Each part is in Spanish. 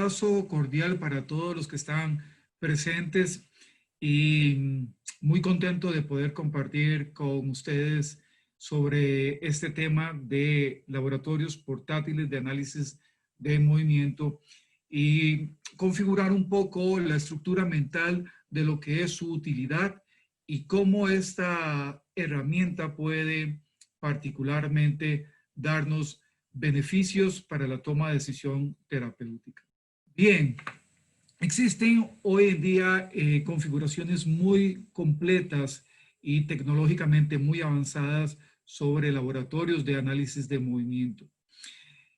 abrazo cordial para todos los que están presentes y muy contento de poder compartir con ustedes sobre este tema de laboratorios portátiles de análisis de movimiento y configurar un poco la estructura mental de lo que es su utilidad y cómo esta herramienta puede particularmente darnos beneficios para la toma de decisión terapéutica. Bien, existen hoy en día configuraciones muy completas y tecnológicamente muy avanzadas sobre laboratorios de análisis de movimiento.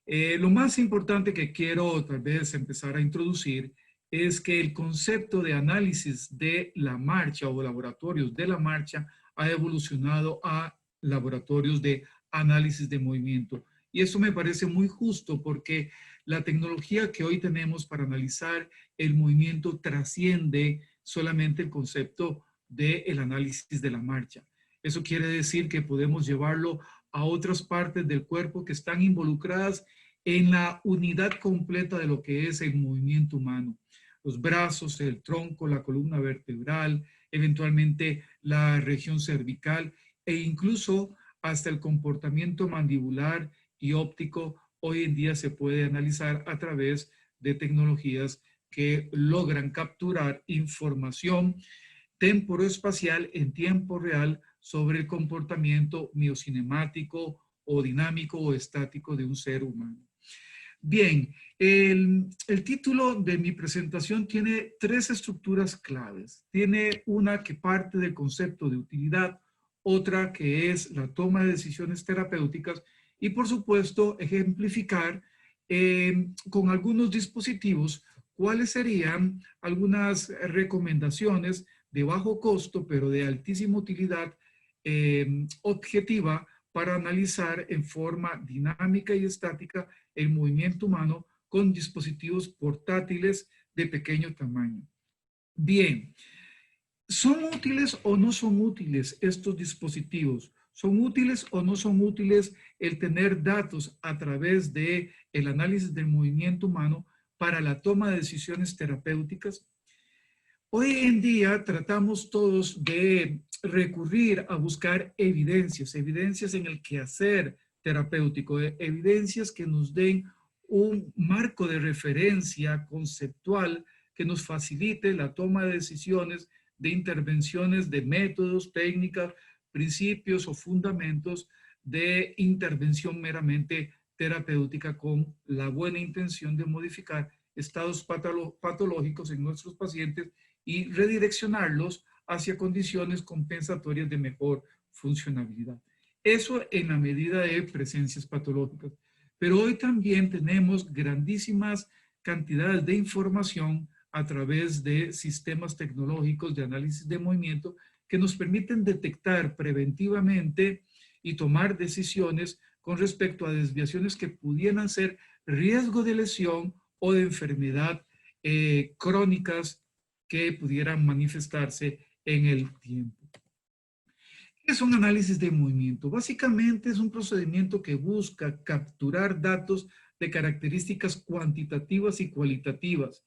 Lo más importante que quiero tal vez empezar a introducir es que el concepto de análisis de la marcha o laboratorios de la marcha ha evolucionado a laboratorios de análisis de movimiento. Y eso me parece muy justo porque la tecnología que hoy tenemos para analizar el movimiento trasciende solamente el concepto del análisis de la marcha. Eso quiere decir que podemos llevarlo a otras partes del cuerpo que están involucradas en la unidad completa de lo que es el movimiento humano. Los brazos, el tronco, la columna vertebral, eventualmente la región cervical e incluso hasta el comportamiento mandibular y óptico hoy en día se puede analizar a través de tecnologías que logran capturar información temporoespacial en tiempo real sobre el comportamiento miocinemático o dinámico o estático de un ser humano. Bien, el título de mi presentación tiene tres estructuras claves. Tiene una que parte del concepto de utilidad, otra que es la toma de decisiones terapéuticas y, por supuesto, ejemplificar con algunos dispositivos cuáles serían algunas recomendaciones de bajo costo, pero de altísima utilidad objetiva para analizar en forma dinámica y estática el movimiento humano con dispositivos portátiles de pequeño tamaño. Bien, ¿son útiles o no son útiles estos dispositivos? ¿Son útiles o no son útiles el tener datos a través del análisis del movimiento humano para la toma de decisiones terapéuticas? Hoy en día tratamos todos de recurrir a buscar evidencias en el quehacer terapéutico, evidencias que nos den un marco de referencia conceptual que nos facilite la toma de decisiones, de intervenciones, de métodos, técnicas, principios o fundamentos de intervención meramente terapéutica con la buena intención de modificar estados patológicos en nuestros pacientes y redireccionarlos hacia condiciones compensatorias de mejor funcionabilidad. Eso en la medida de presencias patológicas. Pero hoy también tenemos grandísimas cantidades de información a través de sistemas tecnológicos de análisis de movimiento que nos permiten detectar preventivamente y tomar decisiones con respecto a desviaciones que pudieran ser riesgo de lesión o de enfermedad crónicas que pudieran manifestarse en el tiempo. ¿Qué es un análisis de movimiento? Básicamente es un procedimiento que busca capturar datos de características cuantitativas y cualitativas.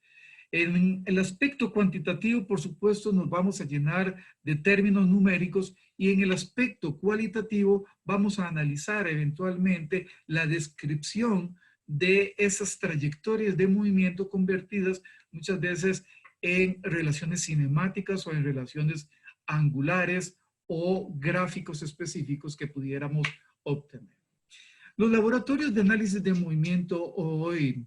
En el aspecto cuantitativo, por supuesto, nos vamos a llenar de términos numéricos y en el aspecto cualitativo vamos a analizar eventualmente la descripción de esas trayectorias de movimiento convertidas muchas veces en relaciones cinemáticas o en relaciones angulares o gráficos específicos que pudiéramos obtener. Los laboratorios de análisis de movimiento hoy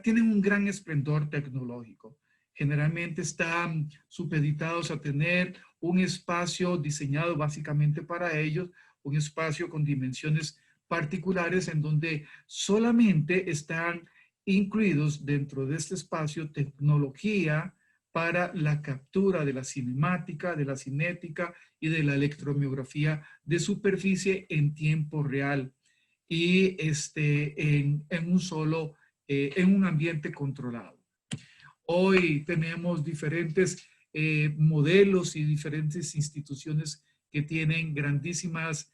tienen un gran esplendor tecnológico. Generalmente están supeditados a tener un espacio diseñado básicamente para ellos, un espacio con dimensiones particulares en donde solamente están incluidos dentro de este espacio tecnología para la captura de la cinemática, de la cinética y de la electromiografía de superficie en tiempo real y en un ambiente controlado. Hoy tenemos diferentes modelos y diferentes instituciones que tienen grandísimas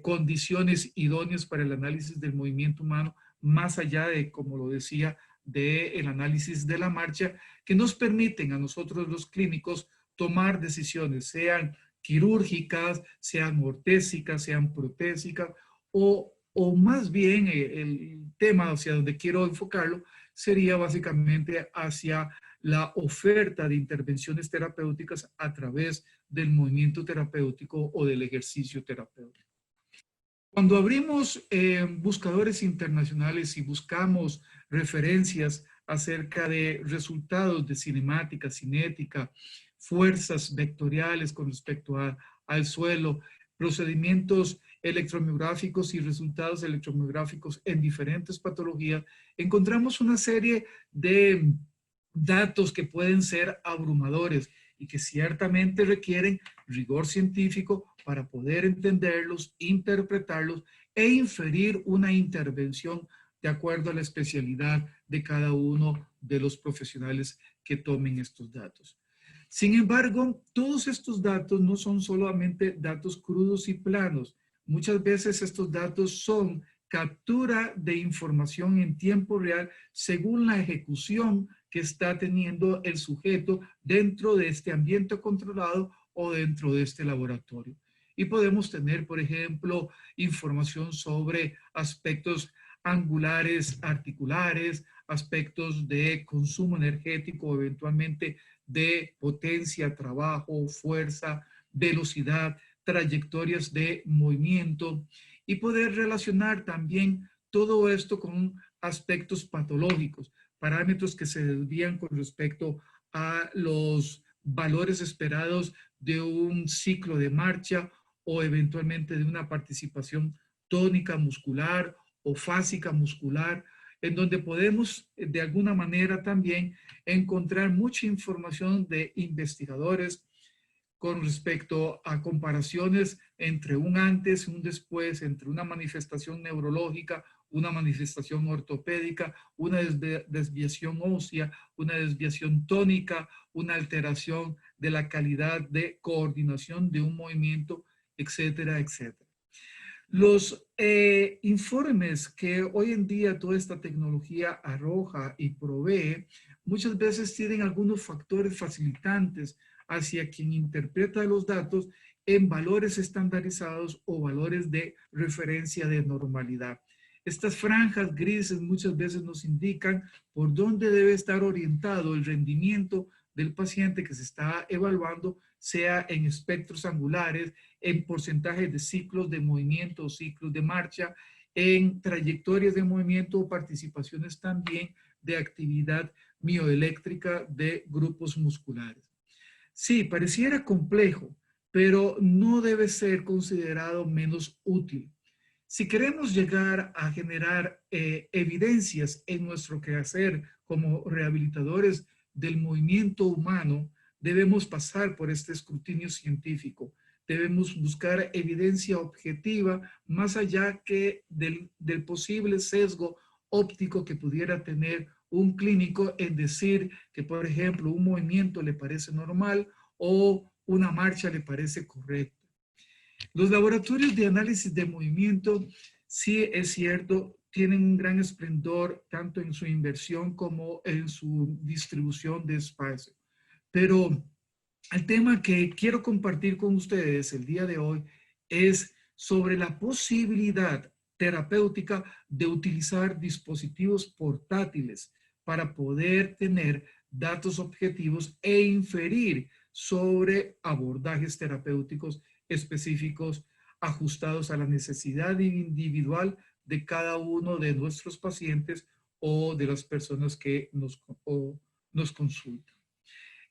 condiciones idóneas para el análisis del movimiento humano más allá de, como lo decía, del análisis de la marcha, que nos permiten a nosotros los clínicos tomar decisiones, sean quirúrgicas, sean ortésicas, sean protésicas, o más bien el tema hacia donde quiero enfocarlo sería básicamente hacia la oferta de intervenciones terapéuticas a través del movimiento terapéutico o del ejercicio terapéutico. Cuando abrimos buscadores internacionales y buscamos referencias acerca de resultados de cinemática, cinética, fuerzas vectoriales con respecto al suelo, procedimientos electromiográficos y resultados electromiográficos en diferentes patologías, encontramos una serie de datos que pueden ser abrumadores y que ciertamente requieren rigor científico para poder entenderlos, interpretarlos e inferir una intervención de acuerdo a la especialidad de cada uno de los profesionales que tomen estos datos. Sin embargo, todos estos datos no son solamente datos crudos y planos. Muchas veces estos datos son captura de información en tiempo real según la ejecución que está teniendo el sujeto dentro de este ambiente controlado o dentro de este laboratorio. Y podemos tener, por ejemplo, información sobre aspectos angulares, articulares, aspectos de consumo energético, eventualmente de potencia, trabajo, fuerza, velocidad, trayectorias de movimiento y poder relacionar también todo esto con aspectos patológicos, parámetros que se desvían con respecto a los valores esperados de un ciclo de marcha o eventualmente de una participación tónica muscular o fásica muscular, en donde podemos de alguna manera también encontrar mucha información de investigadores con respecto a comparaciones entre un antes y un después, entre una manifestación neurológica, una manifestación ortopédica, una desviación ósea, una desviación tónica, una alteración de la calidad de coordinación de un movimiento, etcétera, etcétera. Los informes que hoy en día toda esta tecnología arroja y provee, muchas veces tienen algunos factores facilitantes hacia quien interpreta los datos en valores estandarizados o valores de referencia de normalidad. Estas franjas grises muchas veces nos indican por dónde debe estar orientado el rendimiento del paciente que se está evaluando, sea en espectros angulares, en porcentajes de ciclos de movimiento o ciclos de marcha, en trayectorias de movimiento o participaciones también de actividad mioeléctrica de grupos musculares. Sí, pareciera complejo, pero no debe ser considerado menos útil. Si queremos llegar a generar evidencias en nuestro quehacer como rehabilitadores del movimiento humano, debemos pasar por este escrutinio científico. Debemos buscar evidencia objetiva más allá que del posible sesgo óptico que pudiera tener un clínico en decir que, por ejemplo, un movimiento le parece normal o una marcha le parece correcta. Los laboratorios de análisis de movimiento, sí es cierto, tienen un gran esplendor tanto en su inversión como en su distribución de espacio. Pero el tema que quiero compartir con ustedes el día de hoy es sobre la posibilidad terapéutica de utilizar dispositivos portátiles para poder tener datos objetivos e inferir sobre abordajes terapéuticos específicos ajustados a la necesidad individual de cada uno de nuestros pacientes o de las personas que nos consultan.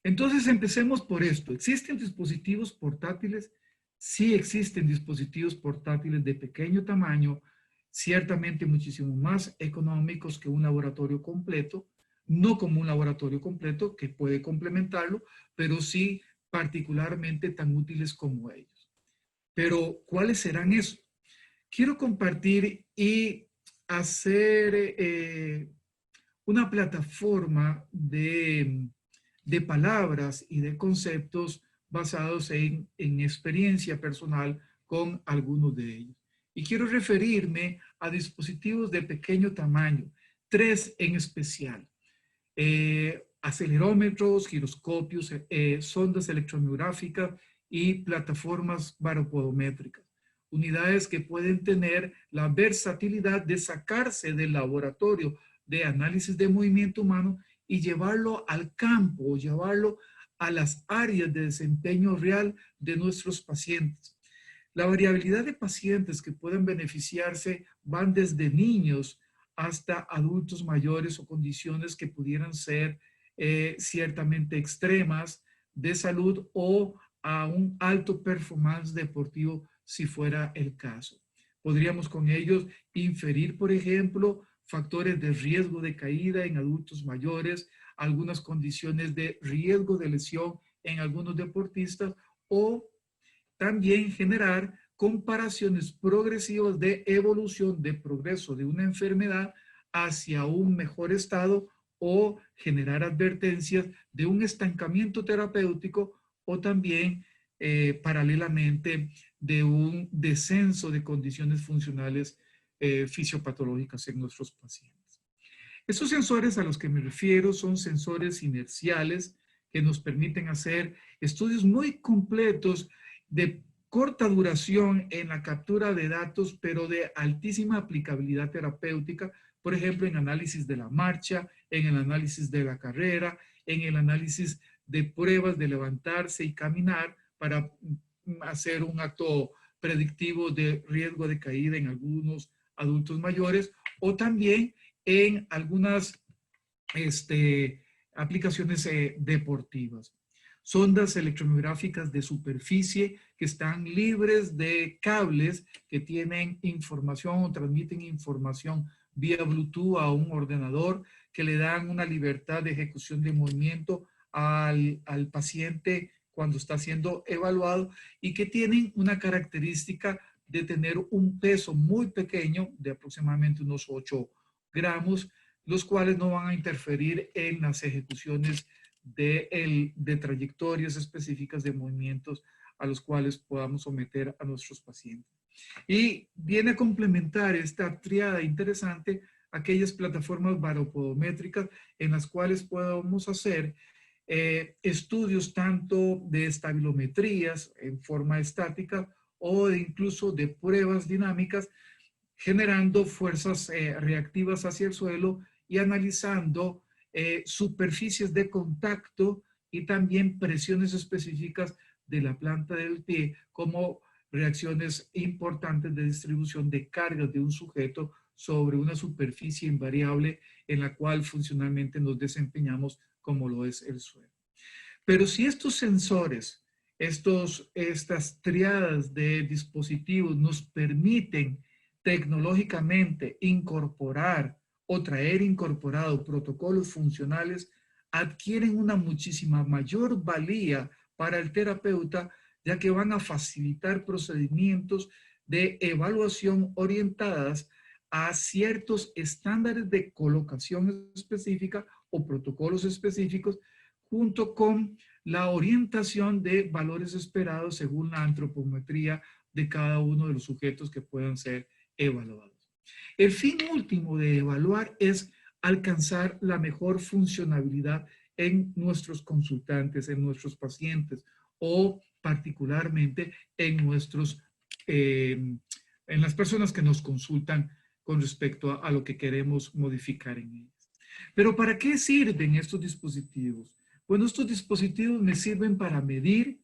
Entonces empecemos por esto. ¿Existen dispositivos portátiles? Sí existen dispositivos portátiles de pequeño tamaño, ciertamente muchísimo más económicos que un laboratorio completo, no como un laboratorio completo que puede complementarlo, pero sí particularmente tan útiles como ellos. Pero, ¿cuáles serán esos? Quiero compartir y hacer una plataforma de palabras y de conceptos basados en experiencia personal con algunos de ellos. Y quiero referirme a dispositivos de pequeño tamaño, tres en especial. Acelerómetros, giroscopios, sondas electromiográficas y plataformas baropodométricas. Unidades que pueden tener la versatilidad de sacarse del laboratorio de análisis de movimiento humano y llevarlo al campo o llevarlo a las áreas de desempeño real de nuestros pacientes. La variabilidad de pacientes que pueden beneficiarse van desde niños hasta adultos mayores o condiciones que pudieran ser ciertamente extremas de salud o a un alto performance deportivo si fuera el caso. Podríamos con ellos inferir, por ejemplo, factores de riesgo de caída en adultos mayores, algunas condiciones de riesgo de lesión en algunos deportistas o también generar comparaciones progresivas de evolución, de progreso de una enfermedad hacia un mejor estado o generar advertencias de un estancamiento terapéutico o también paralelamente de un descenso de condiciones funcionales fisiopatológicas en nuestros pacientes. Estos sensores a los que me refiero son sensores inerciales que nos permiten hacer estudios muy completos de corta duración en la captura de datos, pero de altísima aplicabilidad terapéutica, por ejemplo, en análisis de la marcha, en el análisis de la carrera, en el análisis de pruebas de levantarse y caminar para hacer un acto predictivo de riesgo de caída en algunos adultos mayores, o también en algunas aplicaciones deportivas. Sondas electromiográficas de superficie que están libres de cables que tienen información o transmiten información vía Bluetooth a un ordenador, que le dan una libertad de ejecución de movimiento al paciente cuando está siendo evaluado y que tienen una característica de tener un peso muy pequeño, de aproximadamente unos 8 gramos, los cuales no van a interferir en las ejecuciones de trayectorias específicas de movimientos a los cuales podamos someter a nuestros pacientes. Y viene a complementar esta triada interesante aquellas plataformas baropodométricas en las cuales podemos hacer estudios tanto de estabilometrías en forma estática o incluso de pruebas dinámicas, generando fuerzas reactivas hacia el suelo y analizando superficies de contacto y también presiones específicas de la planta del pie como reacciones importantes de distribución de cargas de un sujeto sobre una superficie invariable en la cual funcionalmente nos desempeñamos como lo es el suelo. Pero si estos sensores, estas triadas de dispositivos nos permiten tecnológicamente incorporar o traer incorporado protocolos funcionales, adquieren una muchísima mayor valía para el terapeuta, ya que van a facilitar procedimientos de evaluación orientadas a ciertos estándares de colocación específica o protocolos específicos, junto con la orientación de valores esperados según la antropometría de cada uno de los sujetos que puedan ser evaluados. El fin último de evaluar es alcanzar la mejor funcionabilidad en nuestros consultantes, en nuestros pacientes o particularmente en en las personas que nos consultan con respecto a lo que queremos modificar en ellas. Pero ¿para qué sirven estos dispositivos? Bueno, estos dispositivos me sirven para medir,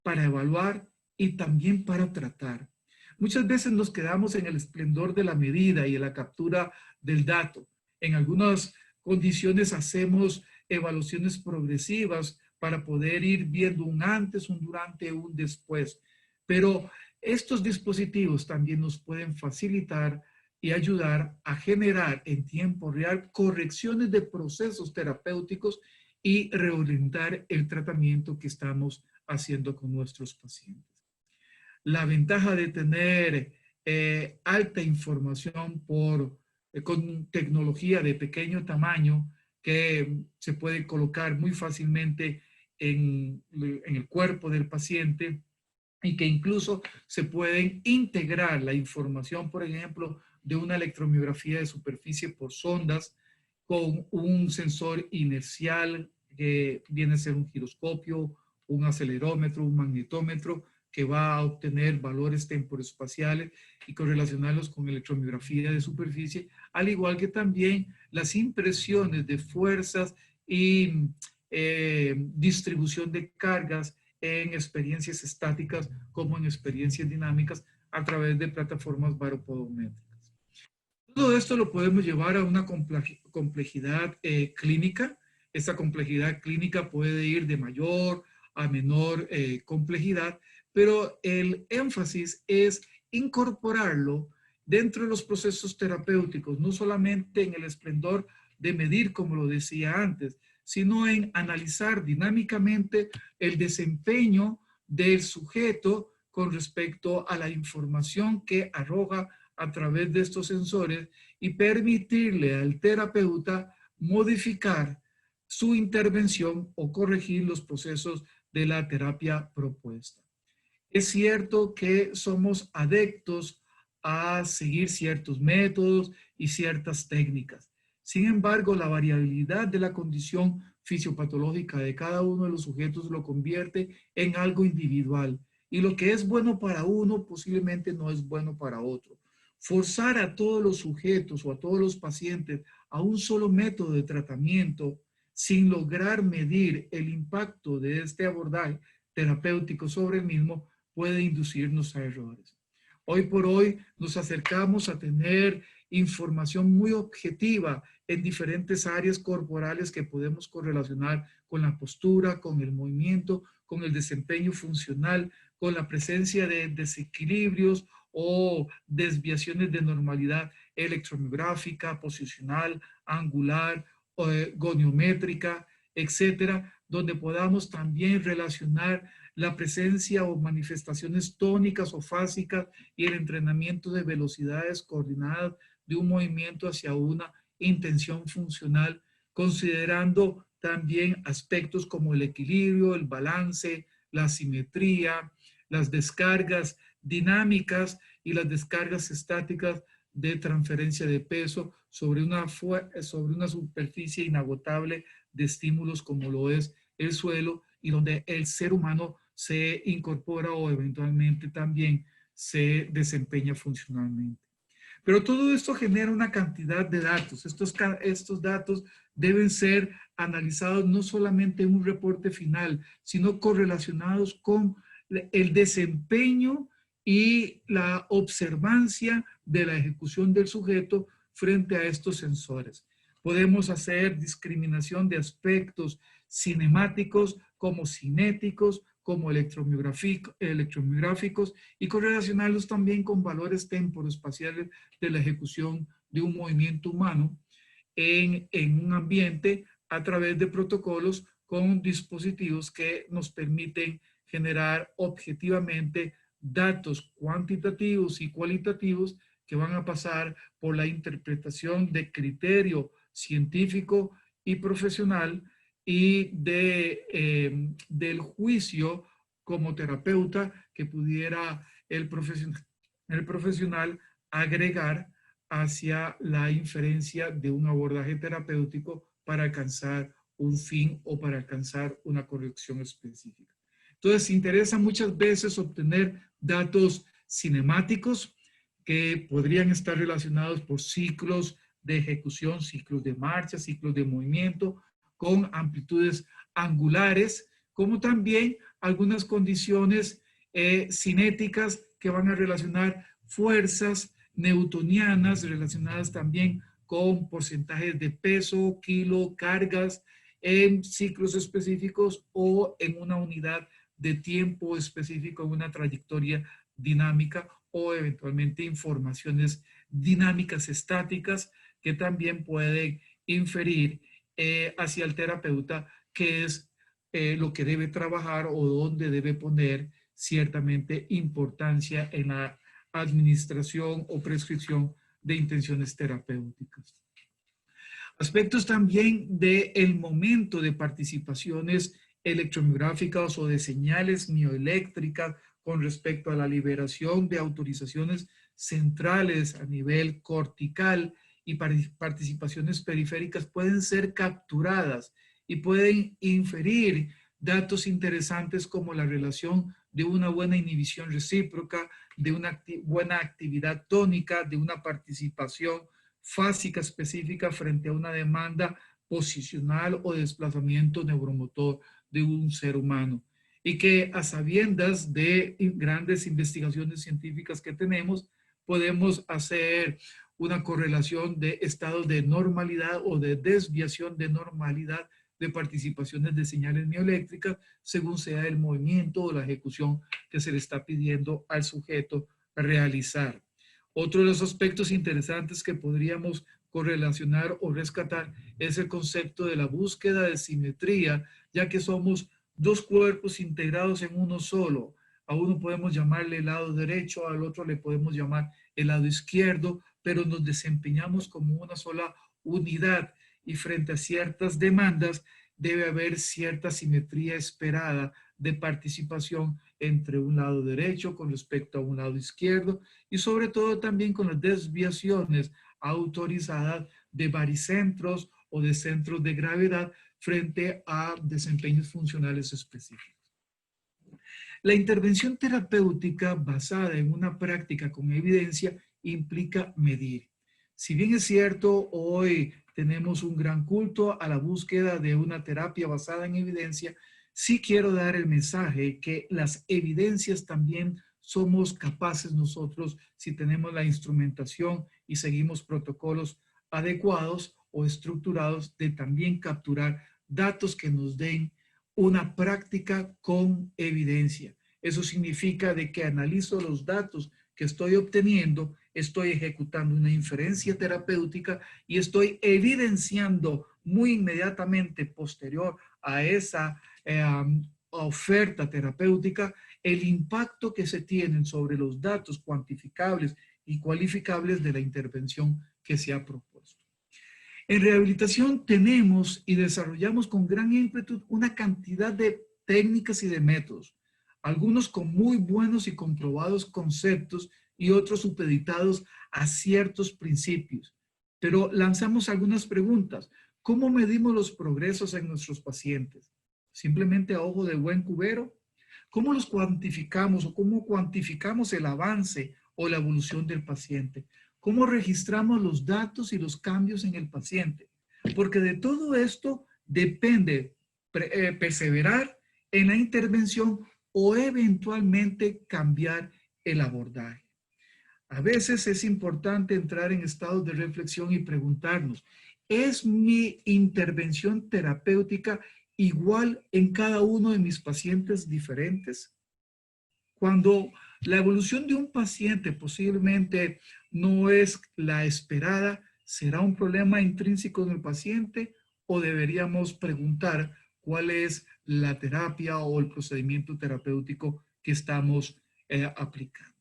para evaluar y también para tratar. Muchas veces nos quedamos en el esplendor de la medida y de la captura del dato. En algunas condiciones hacemos evaluaciones progresivas para poder ir viendo un antes, un durante, un después. Pero estos dispositivos también nos pueden facilitar y ayudar a generar en tiempo real correcciones de procesos terapéuticos y reorientar el tratamiento que estamos haciendo con nuestros pacientes. La ventaja de tener alta información con tecnología de pequeño tamaño que se puede colocar muy fácilmente en el cuerpo del paciente y que incluso se pueden integrar la información, por ejemplo, de una electromiografía de superficie por sondas con un sensor inercial que viene a ser un giroscopio, un acelerómetro, un magnetómetro, que va a obtener valores temporoespaciales y correlacionarlos con electromiografía de superficie, al igual que también las impresiones de fuerzas y distribución de cargas en experiencias estáticas como en experiencias dinámicas a través de plataformas baropodométricas. Todo esto lo podemos llevar a una complejidad clínica. Esta complejidad clínica puede ir de mayor a menor complejidad, pero el énfasis es incorporarlo dentro de los procesos terapéuticos, no solamente en el esplendor de medir, como lo decía antes, sino en analizar dinámicamente el desempeño del sujeto con respecto a la información que arroja a través de estos sensores y permitirle al terapeuta modificar su intervención o corregir los procesos de la terapia propuesta. Es cierto que somos adeptos a seguir ciertos métodos y ciertas técnicas. Sin embargo, la variabilidad de la condición fisiopatológica de cada uno de los sujetos lo convierte en algo individual. Y lo que es bueno para uno posiblemente no es bueno para otro. Forzar a todos los sujetos o a todos los pacientes a un solo método de tratamiento sin lograr medir el impacto de este abordaje terapéutico sobre el mismo puede inducirnos a errores. Hoy por hoy nos acercamos a tener información muy objetiva en diferentes áreas corporales que podemos correlacionar con la postura, con el movimiento, con el desempeño funcional, con la presencia de desequilibrios o desviaciones de normalidad electromiográfica, posicional, angular, goniométrica, etcétera, donde podamos también relacionar la presencia o manifestaciones tónicas o fásicas y el entrenamiento de velocidades coordinadas de un movimiento hacia una intención funcional, considerando también aspectos como el equilibrio, el balance, la simetría, las descargas dinámicas y las descargas estáticas de transferencia de peso sobre una superficie inagotable de estímulos como lo es el suelo y donde el ser humano se incorpora o eventualmente también se desempeña funcionalmente. Pero todo esto genera una cantidad de datos. Estos datos deben ser analizados no solamente en un reporte final, sino correlacionados con el desempeño y la observancia de la ejecución del sujeto frente a estos sensores. Podemos hacer discriminación de aspectos cinemáticos como cinéticos, como electromiográficos y correlacionarlos también con valores temporoespaciales de la ejecución de un movimiento humano en un ambiente a través de protocolos con dispositivos que nos permiten generar objetivamente datos cuantitativos y cualitativos que van a pasar por la interpretación de criterio científico y profesional y del juicio como terapeuta que pudiera el profesional agregar hacia la inferencia de un abordaje terapéutico para alcanzar un fin o para alcanzar una corrección específica. Entonces, interesa muchas veces obtener datos cinemáticos que podrían estar relacionados por ciclos de ejecución, ciclos de marcha, ciclos de movimiento, con amplitudes angulares, como también algunas condiciones cinéticas que van a relacionar fuerzas newtonianas relacionadas también con porcentajes de peso, kilo, cargas en ciclos específicos o en una unidad de tiempo específico, en una trayectoria dinámica o eventualmente informaciones dinámicas estáticas que también pueden inferir hacia el terapeuta qué es lo que debe trabajar o dónde debe poner ciertamente importancia en la administración o prescripción de intenciones terapéuticas. Aspectos también del momento de participaciones electromiográficas o de señales mioeléctricas con respecto a la liberación de autorizaciones centrales a nivel cortical y participaciones periféricas pueden ser capturadas y pueden inferir datos interesantes como la relación de una buena inhibición recíproca, de una buena actividad tónica, de una participación fásica específica frente a una demanda posicional o desplazamiento neuromotor de un ser humano. Y que a sabiendas de grandes investigaciones científicas que tenemos, podemos hacer una correlación de estados de normalidad o de desviación de normalidad de participaciones de señales mioeléctricas según sea el movimiento o la ejecución que se le está pidiendo al sujeto realizar. Otro de los aspectos interesantes que podríamos correlacionar o rescatar es el concepto de la búsqueda de simetría, ya que somos dos cuerpos integrados en uno solo. A uno podemos llamarle el lado derecho, al otro le podemos llamar el lado izquierdo, pero nos desempeñamos como una sola unidad y frente a ciertas demandas debe haber cierta simetría esperada de participación entre un lado derecho con respecto a un lado izquierdo y sobre todo también con las desviaciones autorizadas de baricentros o de centros de gravedad frente a desempeños funcionales específicos. La intervención terapéutica basada en una práctica con evidencia implica medir. Si bien es cierto, hoy tenemos un gran culto a la búsqueda de una terapia basada en evidencia, sí quiero dar el mensaje que las evidencias también somos capaces nosotros, si tenemos la instrumentación y seguimos protocolos adecuados o estructurados, de también capturar datos que nos den una práctica con evidencia. Eso significa de que analizo los datos que estoy obteniendo, estoy ejecutando una inferencia terapéutica y estoy evidenciando muy inmediatamente posterior a esa oferta terapéutica el impacto que se tienen sobre los datos cuantificables y cualificables de la intervención que se ha propuesto. En rehabilitación tenemos y desarrollamos con gran ímpetu una cantidad de técnicas y de métodos, algunos con muy buenos y comprobados conceptos y otros supeditados a ciertos principios. Pero lanzamos algunas preguntas. ¿Cómo medimos los progresos en nuestros pacientes? ¿Simplemente a ojo de buen cubero? ¿Cómo los cuantificamos o cómo cuantificamos el avance o la evolución del paciente? ¿Cómo registramos los datos y los cambios en el paciente? Porque de todo esto depende perseverar en la intervención o eventualmente cambiar el abordaje. A veces es importante entrar en estados de reflexión y preguntarnos, ¿es mi intervención terapéutica igual en cada uno de mis pacientes diferentes? Cuando la evolución de un paciente posiblemente no es la esperada, ¿será un problema intrínseco del paciente o deberíamos preguntar cuál es la terapia o el procedimiento terapéutico que estamos aplicando?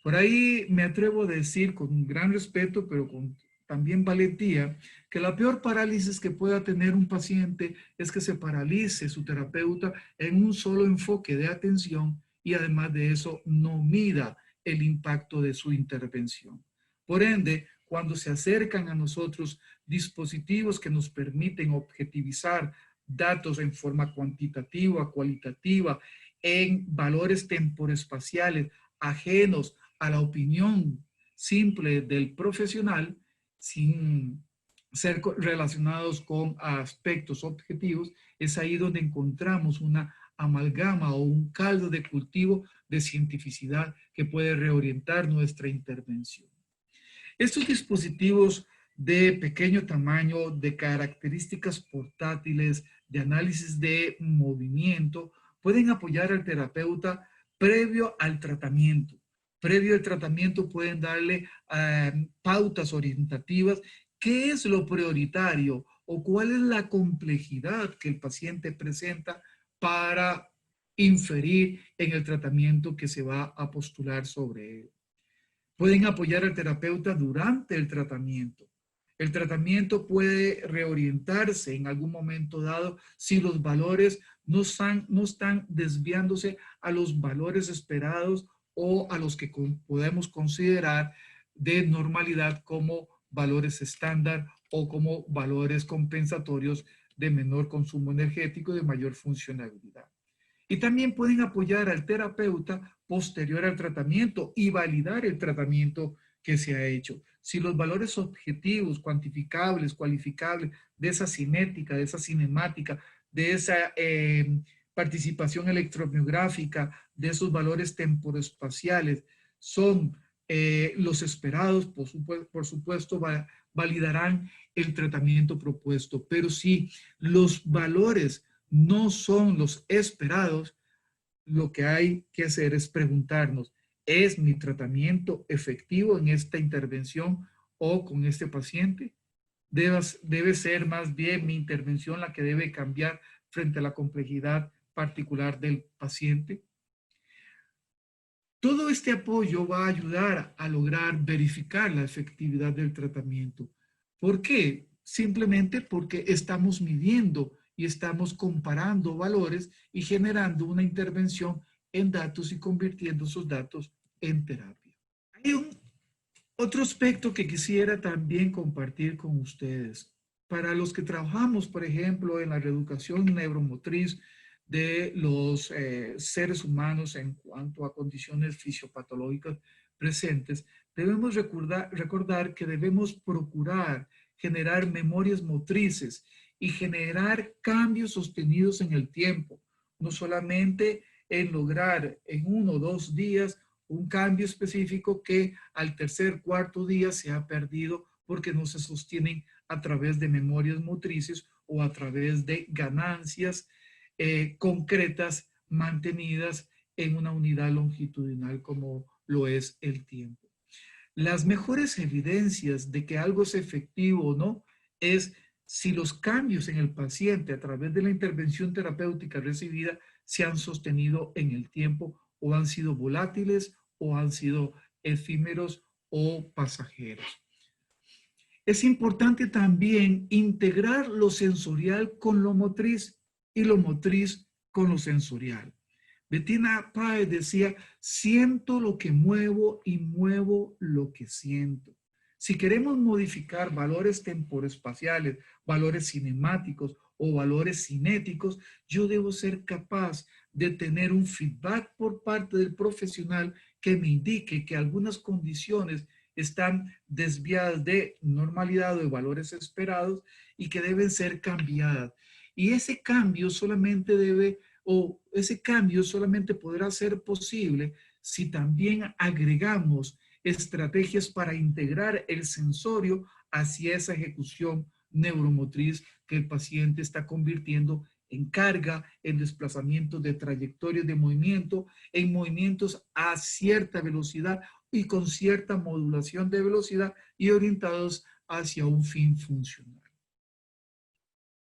Por ahí me atrevo a decir con un gran respeto, pero con también valentía, que la peor parálisis que pueda tener un paciente es que se paralice su terapeuta en un solo enfoque de atención y además de eso no mida el impacto de su intervención. Por ende, cuando se acercan a nosotros dispositivos que nos permiten objetivizar datos en forma cuantitativa, cualitativa, en valores temporoespaciales ajenos a la opinión simple del profesional, sin ser relacionados con aspectos objetivos, es ahí donde encontramos una amalgama o un caldo de cultivo de cientificidad que puede reorientar nuestra intervención. Estos dispositivos de pequeño tamaño, de características portátiles, de análisis de movimiento, pueden apoyar al terapeuta previo al tratamiento. Previo al tratamiento pueden darle pautas orientativas. ¿Qué es lo prioritario o cuál es la complejidad que el paciente presenta para inferir en el tratamiento que se va a postular sobre él? Pueden apoyar al terapeuta durante el tratamiento. El tratamiento puede reorientarse en algún momento dado si los valores no están desviándose a los valores esperados o a los que podemos considerar de normalidad como valores estándar o como valores compensatorios de menor consumo energético y de mayor funcionalidad. Y también pueden apoyar al terapeuta posterior al tratamiento y validar el tratamiento que se ha hecho. Si los valores objetivos, cuantificables, cualificables de esa cinética, de esa cinemática, de esa participación electromiográfica, de esos valores temporoespaciales son los esperados, por supuesto validarán el tratamiento propuesto. Pero si los valores no son los esperados, lo que hay que hacer es preguntarnos, ¿es mi tratamiento efectivo en esta intervención o con este paciente? Debe ser más bien mi intervención la que debe cambiar frente a la complejidad particular del paciente. Todo este apoyo va a ayudar a lograr verificar la efectividad del tratamiento. ¿Por qué? Simplemente porque estamos midiendo y estamos comparando valores y generando una intervención en datos y convirtiendo esos datos en terapia. Hay otro aspecto que quisiera también compartir con ustedes. Para los que trabajamos, por ejemplo, en la reeducación neuromotriz de los seres humanos en cuanto a condiciones fisiopatológicas presentes, debemos recordar que debemos procurar generar memorias motrices y generar cambios sostenidos en el tiempo, no solamente en lograr en 1 o 2 días un cambio específico que al tercer, cuarto día se ha perdido porque no se sostienen a través de memorias motrices o a través de ganancias concretas mantenidas en una unidad longitudinal como lo es el tiempo. Las mejores evidencias de que algo es efectivo o no es si los cambios en el paciente a través de la intervención terapéutica recibida se han sostenido en el tiempo o han sido volátiles o han sido efímeros o pasajeros. Es importante también integrar lo sensorial con lo motriz y lo motriz con lo sensorial. Bettina Páez decía, siento lo que muevo y muevo lo que siento. Si queremos modificar valores temporoespaciales, valores cinemáticos o valores cinéticos, yo debo ser capaz de tener un feedback por parte del profesional que me indique que algunas condiciones están desviadas de normalidad o de valores esperados y que deben ser cambiadas. Y ese cambio solamente podrá ser posible si también agregamos estrategias para integrar el sensorio hacia esa ejecución neuromotriz que el paciente está convirtiendo en carga, en desplazamientos de trayectorias de movimiento, en movimientos a cierta velocidad y con cierta modulación de velocidad y orientados hacia un fin funcional.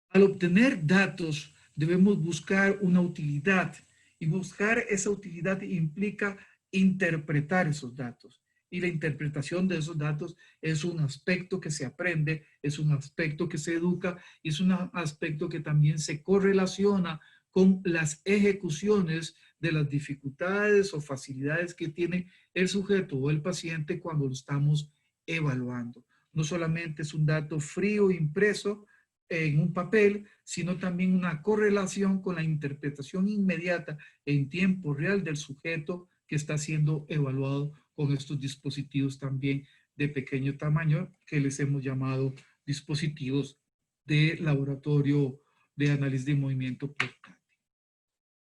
Al obtener datos, debemos buscar una utilidad y buscar esa utilidad implica interpretar esos datos. Y la interpretación de esos datos es un aspecto que se aprende, es un aspecto que se educa y es un aspecto que también se correlaciona con las ejecuciones de las dificultades o facilidades que tiene el sujeto o el paciente cuando lo estamos evaluando. No solamente es un dato frío impreso en un papel, sino también una correlación con la interpretación inmediata en tiempo real del sujeto que está siendo evaluado con estos dispositivos también de pequeño tamaño que les hemos llamado dispositivos de laboratorio de análisis de movimiento portátil.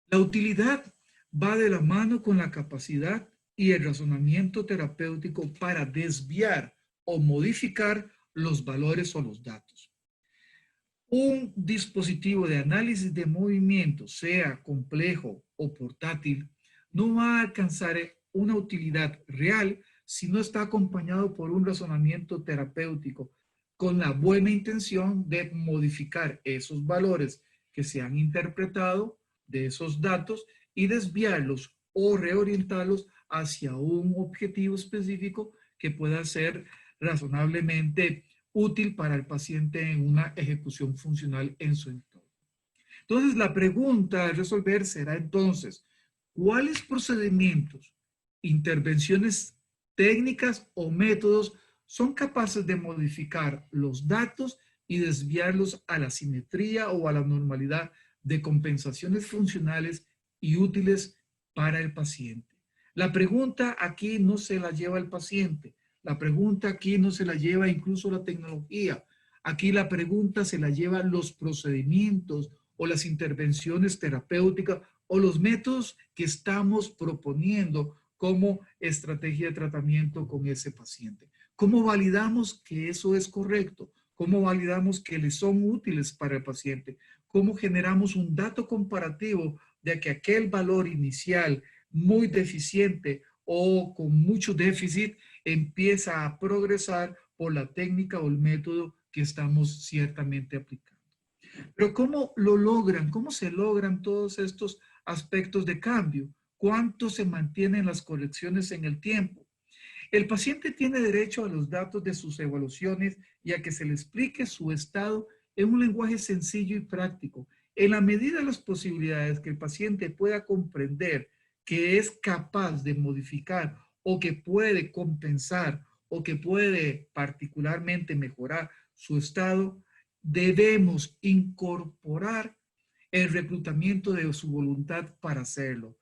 La utilidad va de la mano con la capacidad y el razonamiento terapéutico para desviar o modificar los valores o los datos. Un dispositivo de análisis de movimiento, sea complejo o portátil, no va a alcanzar una utilidad real si no está acompañado por un razonamiento terapéutico con la buena intención de modificar esos valores que se han interpretado de esos datos y desviarlos o reorientarlos hacia un objetivo específico que pueda ser razonablemente útil para el paciente en una ejecución funcional en su entorno. Entonces, la pregunta a resolver será entonces, ¿cuáles procedimientos, intervenciones técnicas o métodos son capaces de modificar los datos y desviarlos a la simetría o a la normalidad de compensaciones funcionales y útiles para el paciente? La pregunta aquí no se la lleva el paciente, la pregunta aquí no se la lleva incluso la tecnología, aquí la pregunta se la lleva los procedimientos o las intervenciones terapéuticas o los métodos que estamos proponiendo como estrategia de tratamiento con ese paciente. ¿Cómo validamos que eso es correcto? ¿Cómo validamos que le son útiles para el paciente? ¿Cómo generamos un dato comparativo de que aquel valor inicial muy deficiente o con mucho déficit empieza a progresar por la técnica o el método que estamos ciertamente aplicando? Pero ¿cómo lo logran? ¿Cómo se logran todos estos aspectos de cambio? ¿Cuánto se mantienen las correcciones en el tiempo? El paciente tiene derecho a los datos de sus evaluaciones y a que se le explique su estado en un lenguaje sencillo y práctico. En la medida de las posibilidades que el paciente pueda comprender que es capaz de modificar o que puede compensar o que puede particularmente mejorar su estado, debemos incorporar el reclutamiento de su voluntad para hacerlo.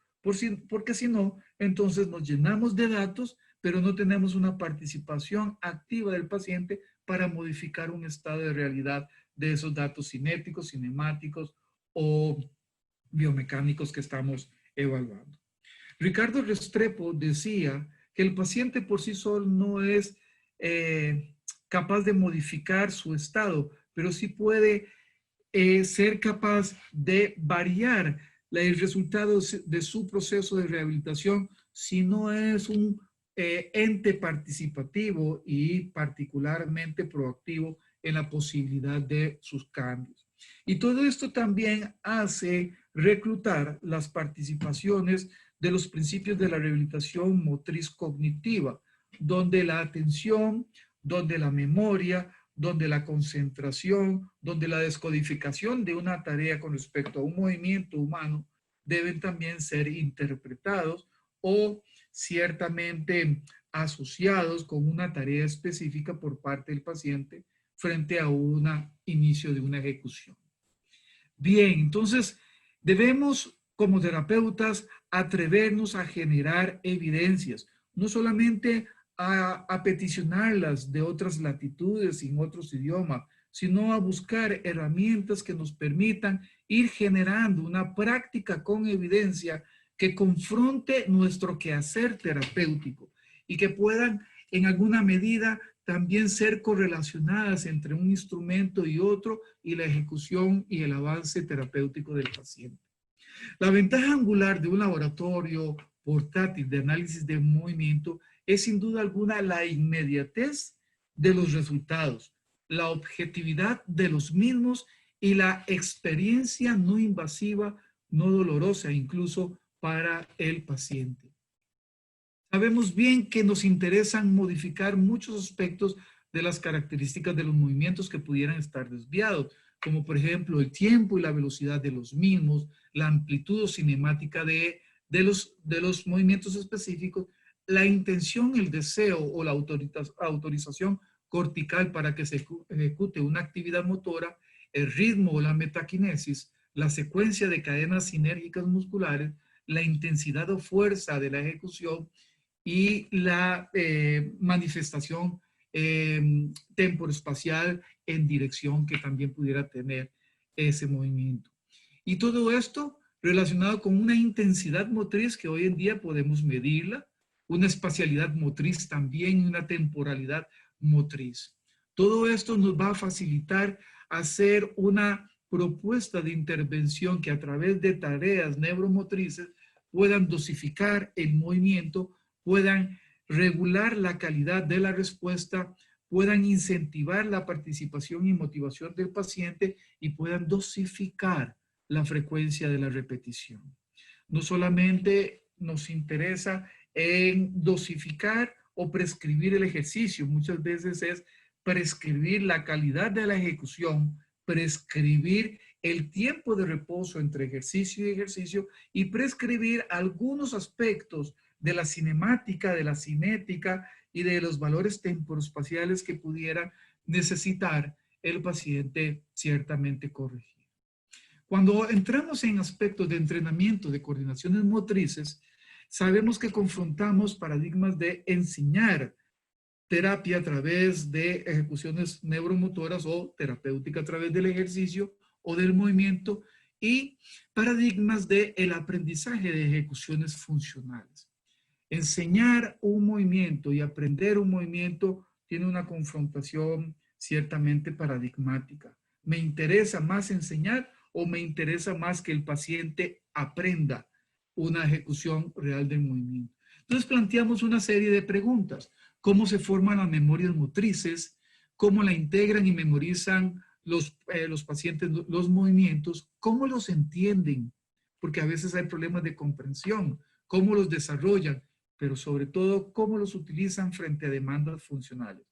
Porque si no, entonces nos llenamos de datos, pero no tenemos una participación activa del paciente para modificar un estado de realidad de esos datos cinéticos, cinemáticos o biomecánicos que estamos evaluando. Ricardo Restrepo decía que el paciente por sí solo no es capaz de modificar su estado, pero sí puede ser capaz de variar el resultado de su proceso de rehabilitación si no es un ente participativo y particularmente proactivo en la posibilidad de sus cambios. Y todo esto también hace reclutar las participaciones de los principios de la rehabilitación motriz cognitiva, donde la atención, donde la memoria, donde la concentración, donde la descodificación de una tarea con respecto a un movimiento humano deben también ser interpretados o ciertamente asociados con una tarea específica por parte del paciente frente a un inicio de una ejecución. Bien, entonces debemos como terapeutas atrevernos a generar evidencias, no solamente a peticionarlas de otras latitudes y en otros idiomas, sino a buscar herramientas que nos permitan ir generando una práctica con evidencia que confronte nuestro quehacer terapéutico y que puedan en alguna medida también ser correlacionadas entre un instrumento y otro y la ejecución y el avance terapéutico del paciente. La ventaja angular de un laboratorio portátil de análisis de movimiento es sin duda alguna la inmediatez de los resultados, la objetividad de los mismos y la experiencia no invasiva, no dolorosa incluso para el paciente. Sabemos bien que nos interesan modificar muchos aspectos de las características de los movimientos que pudieran estar desviados, como por ejemplo el tiempo y la velocidad de los mismos, la amplitud cinemática de los movimientos específicos, la intención, el deseo o la autorización cortical para que se ejecute una actividad motora, el ritmo o la metaquinesis, la secuencia de cadenas sinérgicas musculares, la intensidad o fuerza de la ejecución y la manifestación temporoespacial en dirección que también pudiera tener ese movimiento. Y todo esto relacionado con una intensidad motriz que hoy en día podemos medirla, una espacialidad motriz también y una temporalidad motriz. Todo esto nos va a facilitar hacer una propuesta de intervención que a través de tareas neuromotrices puedan dosificar el movimiento, puedan regular la calidad de la respuesta, puedan incentivar la participación y motivación del paciente y puedan dosificar la frecuencia de la repetición. No solamente nos interesa en dosificar o prescribir el ejercicio, muchas veces es prescribir la calidad de la ejecución, prescribir el tiempo de reposo entre ejercicio y ejercicio y prescribir algunos aspectos de la cinemática, de la cinética y de los valores temporoespaciales que pudiera necesitar el paciente ciertamente corregir. Cuando entramos en aspectos de entrenamiento de coordinaciones motrices, sabemos que confrontamos paradigmas de enseñar terapia a través de ejecuciones neuromotoras o terapéutica a través del ejercicio o del movimiento y paradigmas del aprendizaje de ejecuciones funcionales. Enseñar un movimiento y aprender un movimiento tiene una confrontación ciertamente paradigmática. ¿Me interesa más enseñar o me interesa más que el paciente aprenda una ejecución real del movimiento? Entonces planteamos una serie de preguntas. ¿Cómo se forman las memorias motrices? ¿Cómo la integran y memorizan los pacientes los movimientos? ¿Cómo los entienden? Porque a veces hay problemas de comprensión. ¿Cómo los desarrollan? Pero sobre todo, ¿cómo los utilizan frente a demandas funcionales?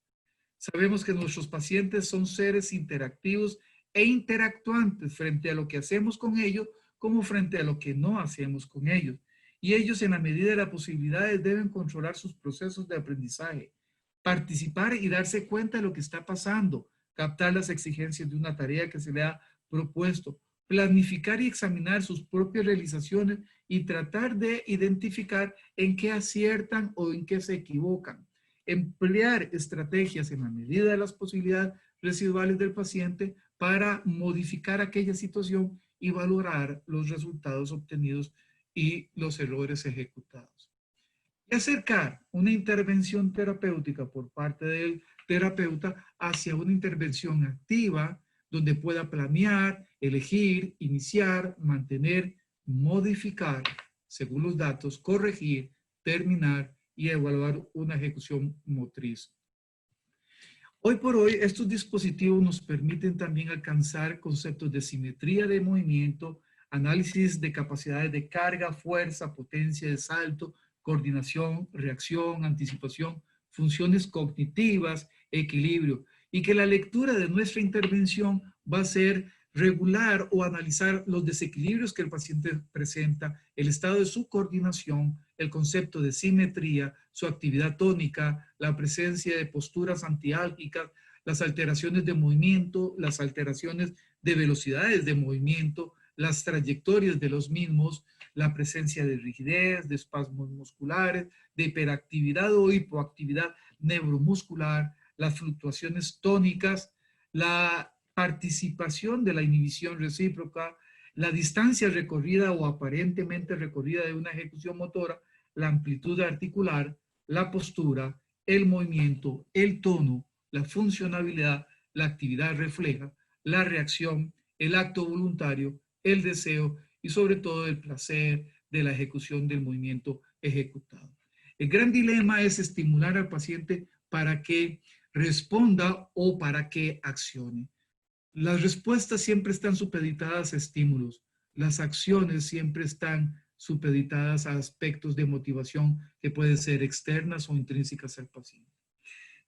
Sabemos que nuestros pacientes son seres interactivos e interactuantes frente a lo que hacemos con ellos como frente a lo que no hacemos con ellos. Y ellos, en la medida de las posibilidades, deben controlar sus procesos de aprendizaje, participar y darse cuenta de lo que está pasando, captar las exigencias de una tarea que se le ha propuesto, planificar y examinar sus propias realizaciones y tratar de identificar en qué aciertan o en qué se equivocan. Emplear estrategias en la medida de las posibilidades residuales del paciente para modificar aquella situación y valorar los resultados obtenidos y los errores ejecutados. Y acercar una intervención terapéutica por parte del terapeuta hacia una intervención activa donde pueda planear, elegir, iniciar, mantener, modificar, según los datos, corregir, terminar y evaluar una ejecución motriz. Hoy por hoy, estos dispositivos nos permiten también alcanzar conceptos de simetría de movimiento, análisis de capacidades de carga, fuerza, potencia de salto, coordinación, reacción, anticipación, funciones cognitivas, equilibrio, y que la lectura de nuestra intervención va a ser regular o analizar los desequilibrios que el paciente presenta, el estado de su coordinación, el concepto de simetría, su actividad tónica, la presencia de posturas antiálgicas, las alteraciones de movimiento, las alteraciones de velocidades de movimiento, las trayectorias de los mismos, la presencia de rigidez, de espasmos musculares, de hiperactividad o hipoactividad neuromuscular, las fluctuaciones tónicas, la participación de la inhibición recíproca, la distancia recorrida o aparentemente recorrida de una ejecución motora, la amplitud articular, la postura, el movimiento, el tono, la funcionabilidad, la actividad refleja, la reacción, el acto voluntario, el deseo y sobre todo el placer de la ejecución del movimiento ejecutado. El gran dilema es estimular al paciente para que responda o para que accione. Las respuestas siempre están supeditadas a estímulos. Las acciones siempre están supeditadas a aspectos de motivación que pueden ser externas o intrínsecas al paciente.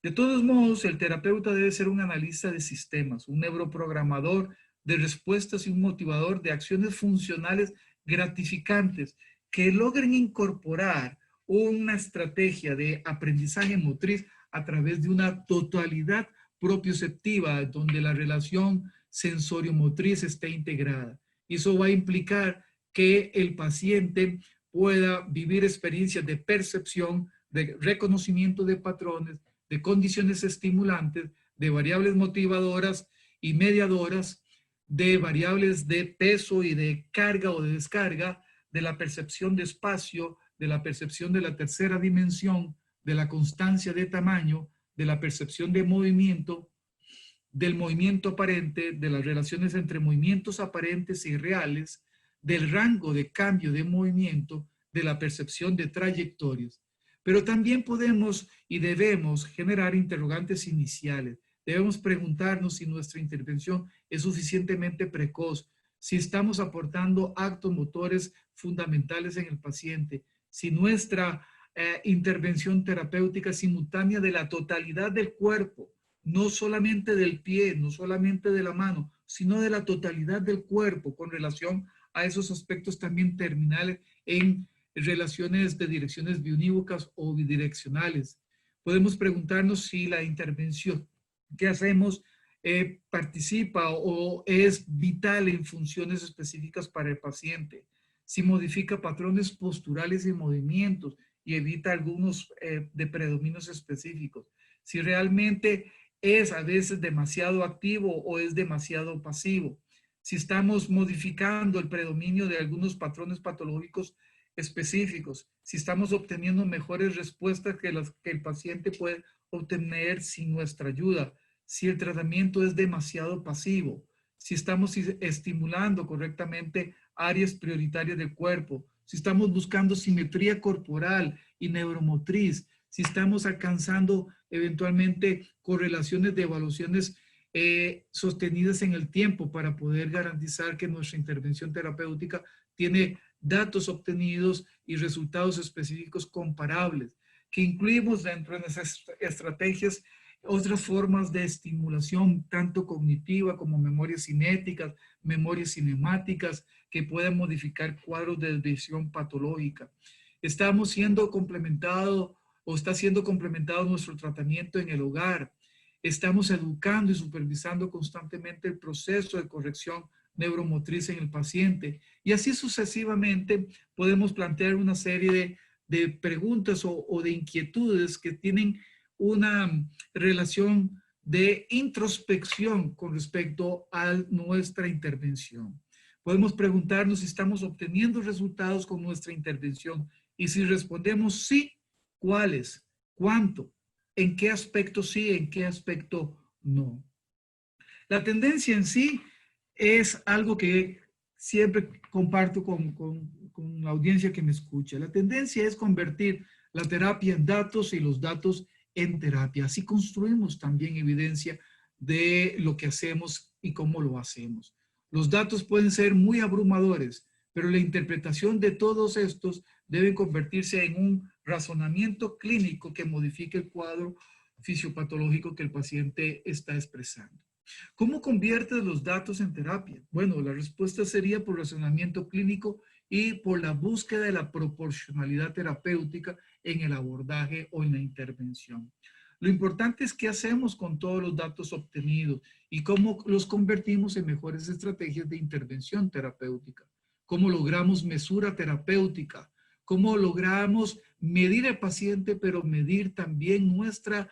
De todos modos, el terapeuta debe ser un analista de sistemas, un neuroprogramador de respuestas y un motivador de acciones funcionales gratificantes que logren incorporar una estrategia de aprendizaje motriz a través de una totalidad propioceptiva donde la relación sensorio-motriz esté integrada. Eso va a implicar que el paciente pueda vivir experiencias de percepción, de reconocimiento de patrones, de condiciones estimulantes, de variables motivadoras y mediadoras, de variables de peso y de carga o de descarga, de la percepción de espacio, de la percepción de la tercera dimensión, de la constancia de tamaño, de la percepción de movimiento, del movimiento aparente, de las relaciones entre movimientos aparentes y reales, del rango de cambio de movimiento, de la percepción de trayectorias. Pero también podemos y debemos generar interrogantes iniciales. Debemos preguntarnos si nuestra intervención es suficientemente precoz, si estamos aportando actos motores fundamentales en el paciente, si nuestra intervención terapéutica es simultánea de la totalidad del cuerpo, no solamente del pie, no solamente de la mano, sino de la totalidad del cuerpo con relación a esos aspectos también terminales en relaciones de direcciones biunívocas o bidireccionales. Podemos preguntarnos si la intervención que hacemos participa o es vital en funciones específicas para el paciente, si modifica patrones posturales y movimientos y evita algunos de predominios específicos, si realmente es a veces demasiado activo o es demasiado pasivo, si estamos modificando el predominio de algunos patrones patológicos específicos, si estamos obteniendo mejores respuestas que las que el paciente puede obtener sin nuestra ayuda, si el tratamiento es demasiado pasivo, si estamos estimulando correctamente áreas prioritarias del cuerpo, si estamos buscando simetría corporal y neuromotriz, si estamos alcanzando eventualmente correlaciones de evaluaciones sostenidas en el tiempo para poder garantizar que nuestra intervención terapéutica tiene datos obtenidos y resultados específicos comparables, que incluimos dentro de nuestras estrategias otras formas de estimulación, tanto cognitiva como memorias cinéticas, memorias cinemáticas, que puedan modificar cuadros de desviación patológica. Estamos siendo complementados o está siendo complementado nuestro tratamiento en el hogar. Estamos educando y supervisando constantemente el proceso de corrección neuromotriz en el paciente. Y así sucesivamente podemos plantear una serie de preguntas o de inquietudes que tienen una relación de introspección con respecto a nuestra intervención. Podemos preguntarnos si estamos obteniendo resultados con nuestra intervención y si respondemos sí, ¿cuáles? ¿Cuánto? ¿En qué aspecto sí? ¿En qué aspecto no? La tendencia en sí es algo que siempre comparto con la audiencia que me escucha. La tendencia es convertir la terapia en datos y los datos en terapia. Así construimos también evidencia de lo que hacemos y cómo lo hacemos. Los datos pueden ser muy abrumadores, pero la interpretación de todos estos debe convertirse en un razonamiento clínico que modifique el cuadro fisiopatológico que el paciente está expresando. ¿Cómo conviertes los datos en terapia? Bueno, la respuesta sería por razonamiento clínico y por la búsqueda de la proporcionalidad terapéutica en el abordaje o en la intervención. Lo importante es qué hacemos con todos los datos obtenidos y cómo los convertimos en mejores estrategias de intervención terapéutica. Cómo logramos mesura terapéutica, cómo logramos medir al paciente, pero medir también nuestra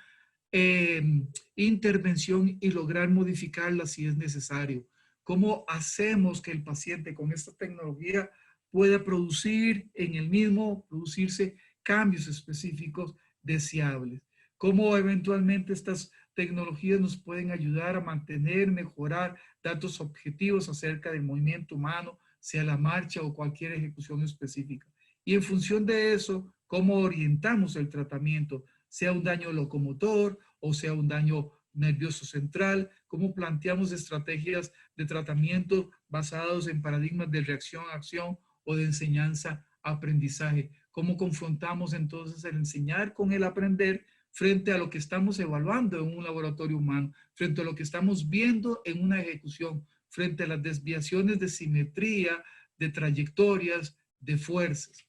intervención y lograr modificarla si es necesario. ¿Cómo hacemos que el paciente con esta tecnología pueda producir en el mismo, producirse cambios específicos deseables? ¿Cómo eventualmente estas tecnologías nos pueden ayudar a mantener, mejorar datos objetivos acerca del movimiento humano, sea la marcha o cualquier ejecución específica? Y en función de eso, ¿cómo orientamos el tratamiento? Sea un daño locomotor o sea un daño nervioso central, cómo planteamos estrategias de tratamiento basados en paradigmas de reacción-acción o de enseñanza-aprendizaje, cómo confrontamos entonces el enseñar con el aprender frente a lo que estamos evaluando en un laboratorio humano, frente a lo que estamos viendo en una ejecución, frente a las desviaciones de simetría, de trayectorias, de fuerzas.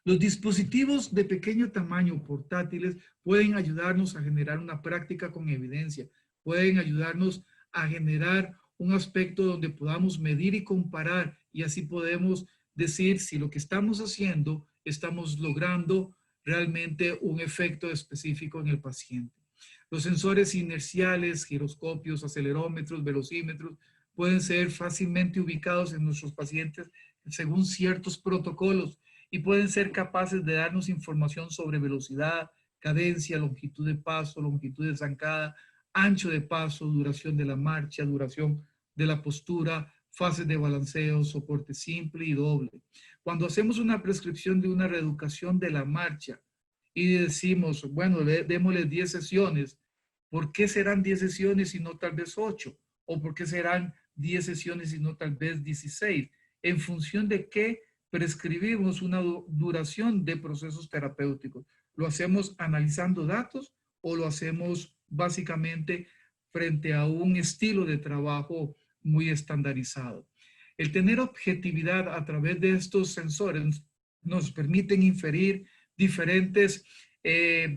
Los dispositivos de pequeño tamaño portátiles pueden ayudarnos a generar una práctica con evidencia, pueden ayudarnos a generar un aspecto donde podamos medir y comparar y así podemos decir si lo que estamos haciendo estamos logrando realmente un efecto específico en el paciente. Los sensores inerciales, giroscopios, acelerómetros, velocímetros pueden ser fácilmente ubicados en nuestros pacientes según ciertos protocolos y pueden ser capaces de darnos información sobre velocidad, cadencia, longitud de paso, longitud de zancada, ancho de paso, duración de la marcha, duración de la postura, fases de balanceo, soporte simple y doble. Cuando hacemos una prescripción de una reeducación de la marcha y decimos, bueno, démosle 10 sesiones, ¿por qué serán 10 sesiones y no tal vez 8? ¿O por qué serán 10 sesiones y no tal vez 16? ¿En función de qué prescribimos una duración de procesos terapéuticos? ¿Lo hacemos analizando datos o lo hacemos básicamente frente a un estilo de trabajo muy estandarizado. El tener objetividad a través de estos sensores nos permiten inferir diferentes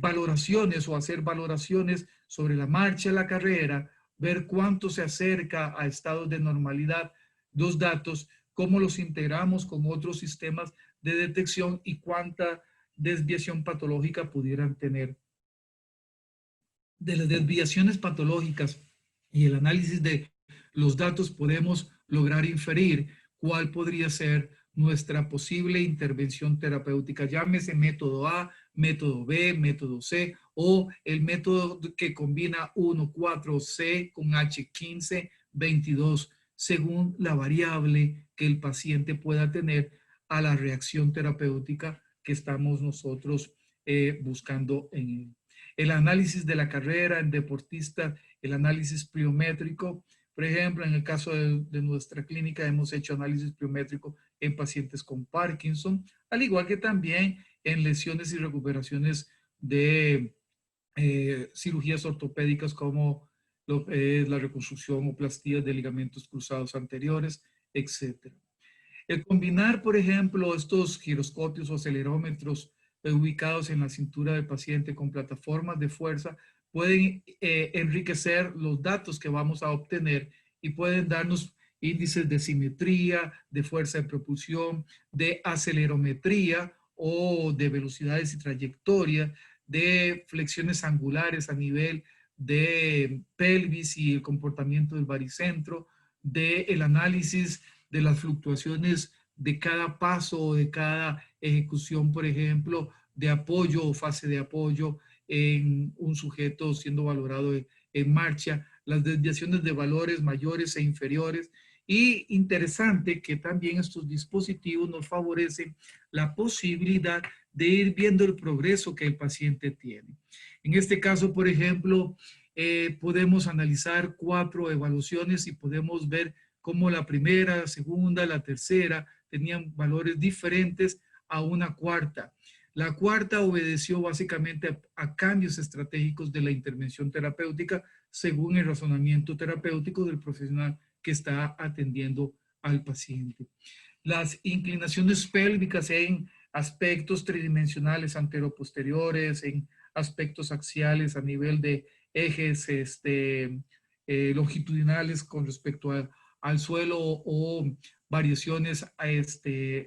valoraciones o hacer valoraciones sobre la marcha de la carrera, ver cuánto se acerca a estados de normalidad los datos, cómo los integramos con otros sistemas de detección y cuánta desviación patológica pudieran tener. De las desviaciones patológicas y el análisis de los datos podemos lograr inferir cuál podría ser nuestra posible intervención terapéutica, llámese método A, método B, método C o el método que combina 1, 4, C con H15, 22, según la variable que el paciente pueda tener a la reacción terapéutica que estamos nosotros buscando en él. El análisis de la carrera en deportistas, el análisis pliométrico. Por ejemplo, en el caso de nuestra clínica hemos hecho análisis pliométrico en pacientes con Parkinson, al igual que también en lesiones y recuperaciones de cirugías ortopédicas como la reconstrucción o plastías de ligamentos cruzados anteriores, etc. El combinar, por ejemplo, estos giroscopios o acelerómetros ubicados en la cintura del paciente con plataformas de fuerza pueden enriquecer los datos que vamos a obtener y pueden darnos índices de simetría, de fuerza de propulsión, de acelerometría o de velocidades y trayectoria, de flexiones angulares a nivel de pelvis y el comportamiento del baricentro, del análisis de las fluctuaciones de cada paso o de cada ejecución, por ejemplo, de apoyo o fase de apoyo en un sujeto siendo valorado en marcha, las desviaciones de valores mayores e inferiores. Y interesante que también estos dispositivos nos favorecen la posibilidad de ir viendo el progreso que el paciente tiene. En este caso, por ejemplo, podemos analizar 4 evaluaciones y podemos ver cómo la primera, segunda, la tercera tenían valores diferentes a una cuarta. La cuarta obedeció básicamente a cambios estratégicos de la intervención terapéutica según el razonamiento terapéutico del profesional que está atendiendo al paciente. Las inclinaciones pélvicas en aspectos tridimensionales anteroposteriores, en aspectos axiales a nivel de ejes longitudinales con respecto al suelo o variaciones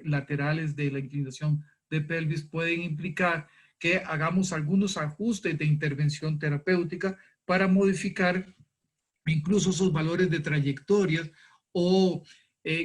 laterales de la inclinación de pelvis pueden implicar que hagamos algunos ajustes de intervención terapéutica para modificar incluso esos valores de trayectorias o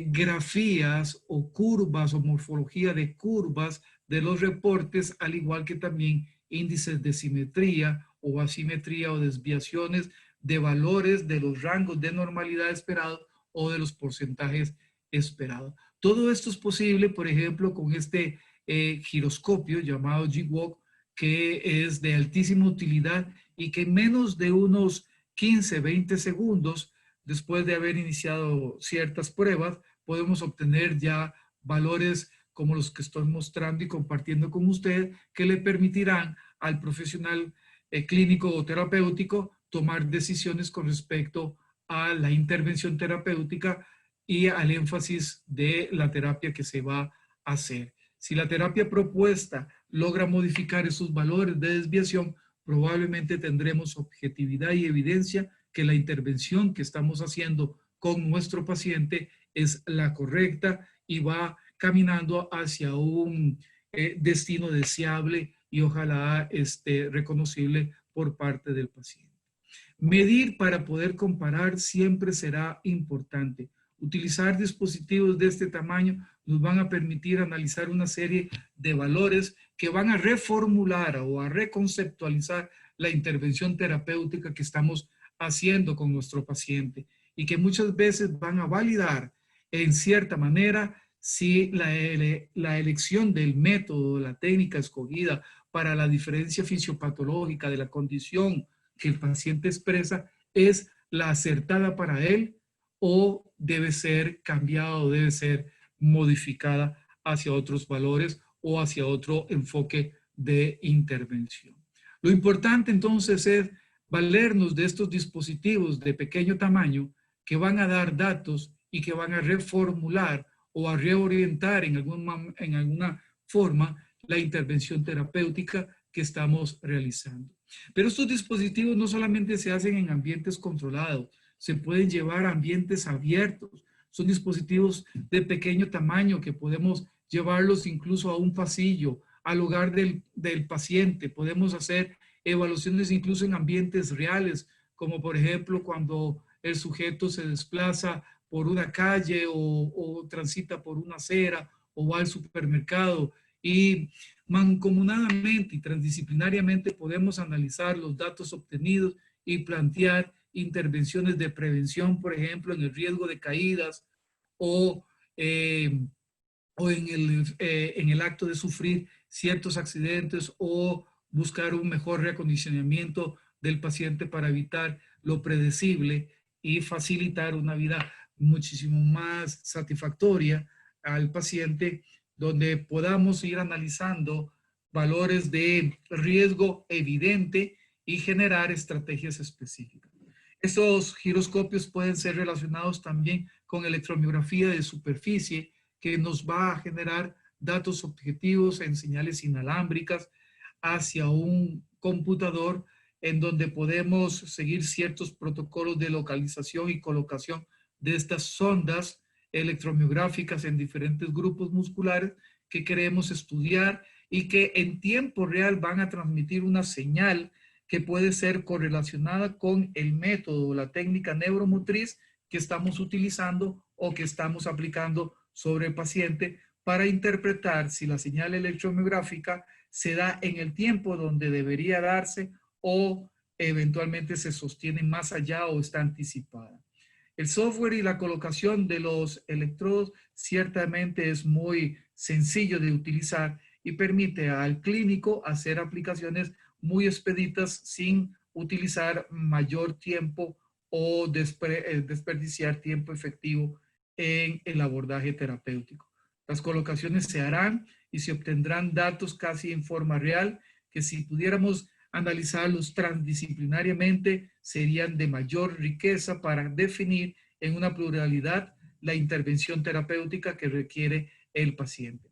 grafías o curvas o morfología de curvas de los reportes, al igual que también índices de simetría o asimetría o desviaciones de valores de los rangos de normalidad esperados o de los porcentajes esperados. Todo esto es posible, por ejemplo, con este giroscopio llamado G-Walk, que es de altísima utilidad y que en menos de unos 15, 20 segundos, después de haber iniciado ciertas pruebas, podemos obtener ya valores como los que estoy mostrando y compartiendo con usted, que le permitirán al profesional clínico o terapéutico tomar decisiones con respecto a la intervención terapéutica y al énfasis de la terapia que se va a hacer. Si la terapia propuesta logra modificar esos valores de desviación, probablemente tendremos objetividad y evidencia que la intervención que estamos haciendo con nuestro paciente es la correcta y va caminando hacia un destino deseable y ojalá reconocible por parte del paciente. Medir para poder comparar siempre será importante. Utilizar dispositivos de este tamaño nos van a permitir analizar una serie de valores que van a reformular o a reconceptualizar la intervención terapéutica que estamos haciendo con nuestro paciente y que muchas veces van a validar en cierta manera si la elección del método, la técnica escogida para la diferencia fisiopatológica de la condición que el paciente expresa es la acertada para él o debe ser cambiada o debe ser modificada hacia otros valores o hacia otro enfoque de intervención. Lo importante entonces es valernos de estos dispositivos de pequeño tamaño que van a dar datos y que van a reformular o a reorientar en alguna forma la intervención terapéutica que estamos realizando. Pero estos dispositivos no solamente se hacen en ambientes controlados, se pueden llevar a ambientes abiertos. Son dispositivos de pequeño tamaño que podemos llevarlos incluso a un pasillo, al hogar del paciente. Podemos hacer evaluaciones incluso en ambientes reales, como por ejemplo cuando el sujeto se desplaza por una calle o transita por una acera o va al supermercado, y mancomunadamente y transdisciplinariamente podemos analizar los datos obtenidos y plantear intervenciones de prevención, por ejemplo, en el riesgo de caídas o, eh, o en el acto de sufrir ciertos accidentes, o buscar un mejor reacondicionamiento del paciente para evitar lo predecible y facilitar una vida muchísimo más satisfactoria al paciente, donde podamos ir analizando valores de riesgo evidente y generar estrategias específicas. Estos giroscopios pueden ser relacionados también con electromiografía de superficie, que nos va a generar datos objetivos en señales inalámbricas hacia un computador, en donde podemos seguir ciertos protocolos de localización y colocación de estas sondas electromiográficas en diferentes grupos musculares que queremos estudiar y que en tiempo real van a transmitir una señal que puede ser correlacionada con el método o la técnica neuromotriz que estamos utilizando o que estamos aplicando sobre el paciente, para interpretar si la señal electromiográfica se da en el tiempo donde debería darse o eventualmente se sostiene más allá o está anticipada. El software y la colocación de los electrodos ciertamente es muy sencillo de utilizar y permite al clínico hacer aplicaciones muy expeditas sin utilizar mayor tiempo o desperdiciar tiempo efectivo en el abordaje terapéutico. Las colocaciones se harán y se obtendrán datos casi en forma real, que si pudiéramos analizarlos transdisciplinariamente serían de mayor riqueza para definir en una pluralidad la intervención terapéutica que requiere el paciente.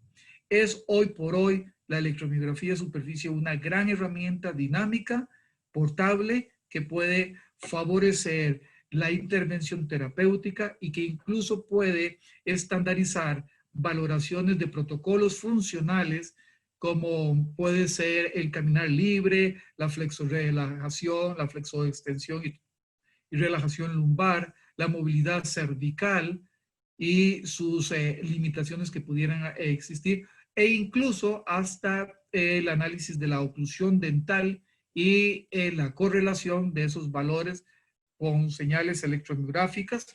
Es hoy por hoy la electromiografía de superficie una gran herramienta dinámica, portable, que puede favorecer la intervención terapéutica y que incluso puede estandarizar valoraciones de protocolos funcionales, como puede ser el caminar libre, la flexorelajación, la flexoextensión y relajación lumbar, la movilidad cervical y sus limitaciones que pudieran existir, e incluso hasta el análisis de la oclusión dental y la correlación de esos valores con señales electromiográficas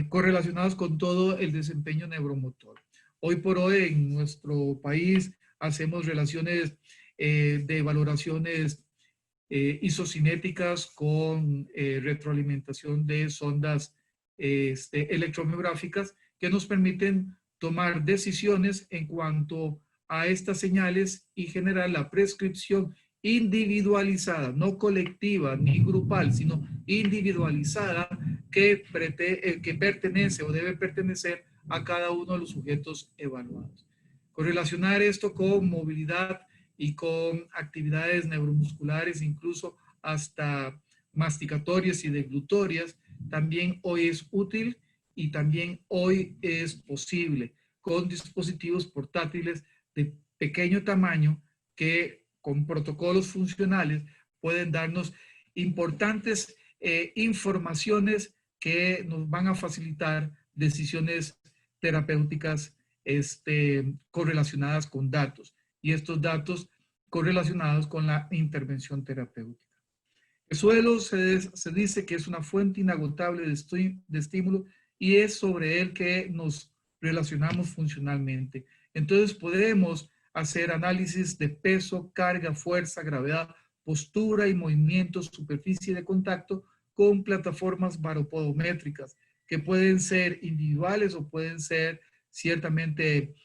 correlacionados con todo el desempeño neuromotor. Hoy por hoy en nuestro país hacemos relaciones de valoraciones isocinéticas con retroalimentación de sondas electromiográficas, que nos permiten tomar decisiones en cuanto a estas señales y generar la prescripción individualizada, no colectiva ni grupal, sino individualizada, que pertenece o debe pertenecer a cada uno de los sujetos evaluados. Correlacionar esto con movilidad y con actividades neuromusculares, incluso hasta masticatorias y deglutorias, también hoy es útil y también hoy es posible con dispositivos portátiles de pequeño tamaño que con protocolos funcionales pueden darnos importantes informaciones que nos van a facilitar decisiones terapéuticas correlacionadas con datos, y estos datos correlacionados con la intervención terapéutica. El suelo se dice que es una fuente inagotable de estímulo, y es sobre él que nos relacionamos funcionalmente. Entonces podemos hacer análisis de peso, carga, fuerza, gravedad, postura y movimiento, superficie de contacto, con plataformas baropodométricas que pueden ser individuales o pueden ser ciertamente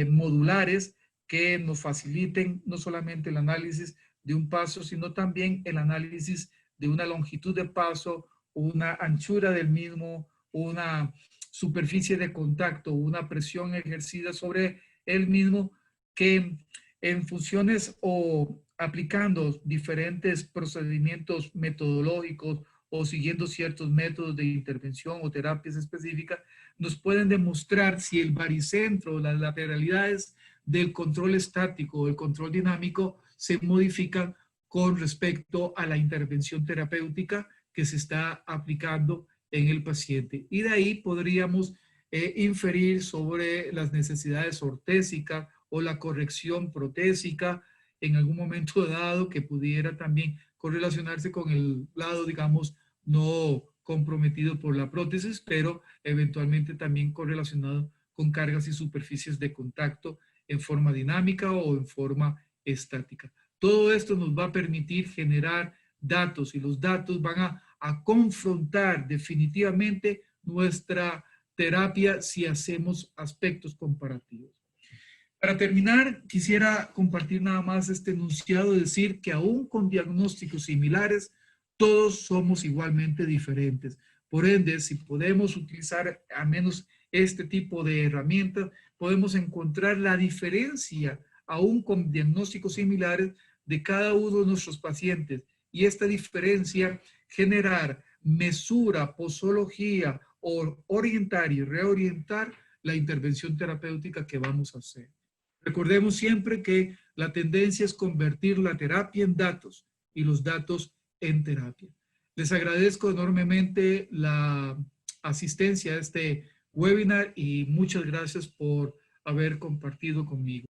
modulares, que nos faciliten no solamente el análisis de un paso, sino también el análisis de una longitud de paso, una anchura del mismo, una superficie de contacto, una presión ejercida sobre el mismo, que en funciones o aplicando diferentes procedimientos metodológicos o siguiendo ciertos métodos de intervención o terapias específicas, nos pueden demostrar si el baricentro, las lateralidades del control estático o el control dinámico se modifican con respecto a la intervención terapéutica que se está aplicando en el paciente. Y de ahí podríamos inferir sobre las necesidades ortésicas o la corrección protésica en algún momento dado que pudiera también correlacionarse con el lado, digamos, no comprometido por la prótesis, pero eventualmente también correlacionado con cargas y superficies de contacto en forma dinámica o en forma estática. Todo esto nos va a permitir generar datos y los datos van a confrontar definitivamente nuestra terapia si hacemos aspectos comparativos. Para terminar, quisiera compartir nada más este enunciado, decir que aún con diagnósticos similares, todos somos igualmente diferentes. Por ende, si podemos utilizar al menos este tipo de herramientas, podemos encontrar la diferencia, aún con diagnósticos similares, de cada uno de nuestros pacientes. Y esta diferencia generar mesura, posología, o orientar y reorientar la intervención terapéutica que vamos a hacer. Recordemos siempre que la tendencia es convertir la terapia en datos y los datos en terapia. Les agradezco enormemente la asistencia a este webinar y muchas gracias por haber compartido conmigo.